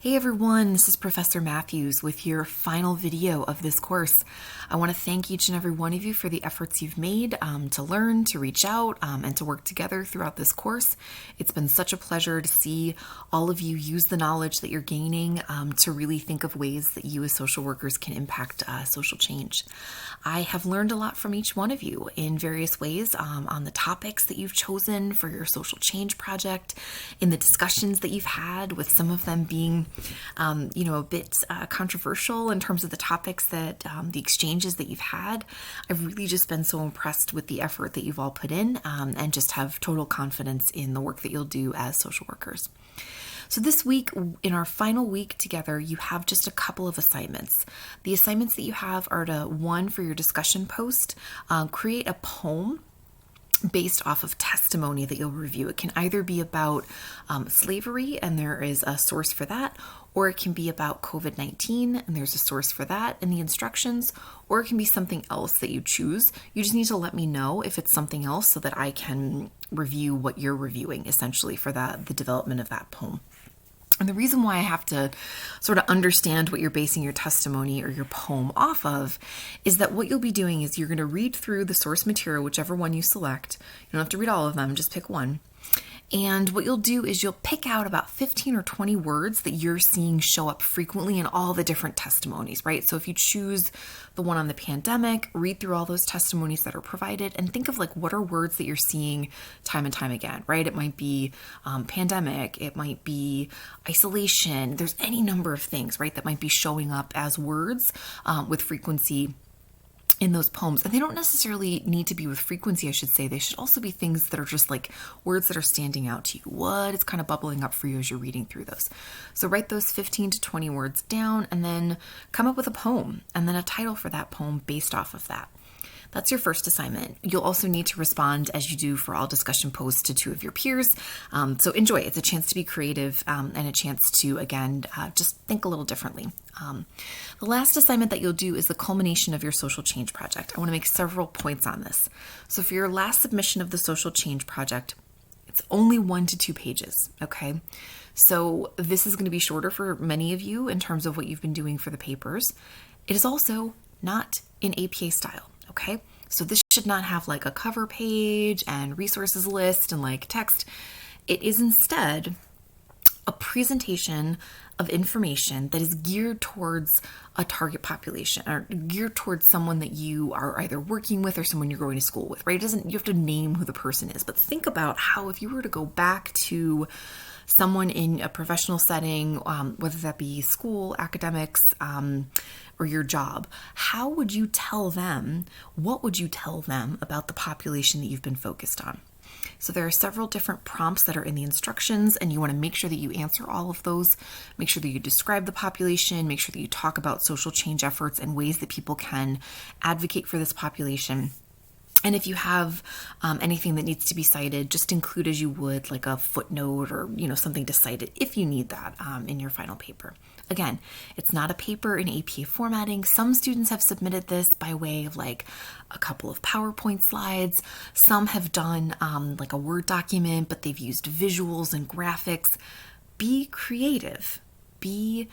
Hey everyone, this is Professor Matthews with your final video of this course. I want to thank each and every one of you for the efforts you've made to learn, to reach out, and to work together throughout this course. It's been such a pleasure to see all of you use the knowledge that you're gaining to really think of ways that you as social workers can impact social change. I have learned a lot from each one of you in various ways on the topics that you've chosen for your social change project, in the discussions that you've had, with some of them being a bit controversial in terms of the topics that the exchanges that you've had. I've really just been so impressed with the effort that you've all put in and just have total confidence in the work that you'll do as social workers. So this week, in our final week together, you have just a couple of assignments. The assignments that you have are to, one, for your discussion post, create a poem based off of testimony that you'll review. It can either be about slavery, and there is a source for that, or it can be about COVID-19, and there's a source for that in the instructions, or it can be something else that you choose. You just need to let me know if it's something else so that I can review what you're reviewing, essentially, for the development of that poem. And the reason why I have to sort of understand what you're basing your testimony or your poem off of is that what you'll be doing is you're going to read through the source material, whichever one you select. You don't have to read all of them, just pick one. And what you'll do is you'll pick out about 15 or 20 words that you're seeing show up frequently in all the different testimonies, right? So if you choose the one on the pandemic, read through all those testimonies that are provided and think of what are words that you're seeing time and time again, right? It might be pandemic, it might be isolation. There's any number of things, right, that might be showing up as words with frequency in those poems. And they don't necessarily need to be with frequency, I should say. They should also be things that are just words that are standing out to you. What is kind of bubbling up for you as you're reading through those. So write those 15 to 20 words down and then come up with a poem and then a title for that poem based off of that. That's your first assignment. You'll also need to respond, as you do for all discussion posts, to two of your peers. So enjoy. It's a chance to be creative and a chance to, again, just think a little differently. The last assignment that you'll do is the culmination of your social change project. I want to make several points on this. So for your last submission of the social change project, it's only 1 to 2 pages, okay? So this is going to be shorter for many of you in terms of what you've been doing for the papers. It is also not in APA style. Okay, so this should not have a cover page and resources list and text. It is instead a presentation of information that is geared towards a target population or geared towards someone that you are either working with or someone you're going to school with, right? You have to name who the person is, but think about how if you were to go back to someone in a professional setting, whether that be school, academics, or your job, how would you tell them, what would you tell them about the population that you've been focused on? So there are several different prompts that are in the instructions, and you want to make sure that you answer all of those. Make sure that you describe the population, make sure that you talk about social change efforts and ways that people can advocate for this population. And if you have anything that needs to be cited, just include as you would a footnote or something to cite it if you need that in your final paper. Again, it's not a paper in APA formatting. Some students have submitted this by way of a couple of PowerPoint slides. Some have done a Word document, but they've used visuals and graphics. Be creative. Be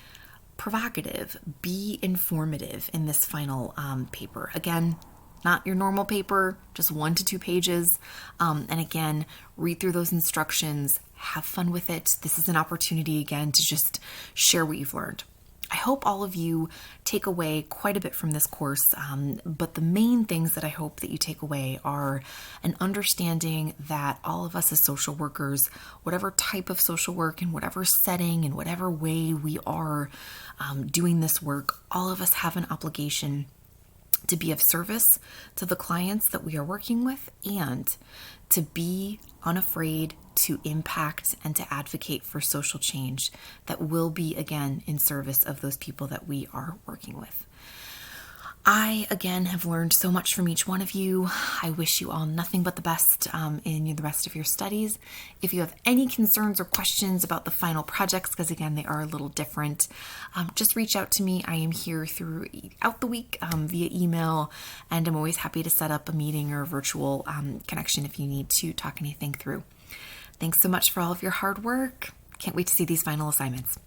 provocative. Be informative in this final paper. Again, not your normal paper, just 1 to 2 pages. And again, read through those instructions, have fun with it. This is an opportunity, again, to just share what you've learned. I hope all of you take away quite a bit from this course, but the main things that I hope that you take away are an understanding that all of us as social workers, whatever type of social work, in whatever setting, in whatever way we are doing this work, all of us have an obligation to be of service to the clients that we are working with and to be unafraid to impact and to advocate for social change that will be, again, in service of those people that we are working with. I, again, have learned so much from each one of you. I wish you all nothing but the best in the rest of your studies. If you have any concerns or questions about the final projects, because again, they are a little different, just reach out to me. I am here throughout the week via email, and I'm always happy to set up a meeting or a virtual connection if you need to talk anything through. Thanks so much for all of your hard work. Can't wait to see these final assignments.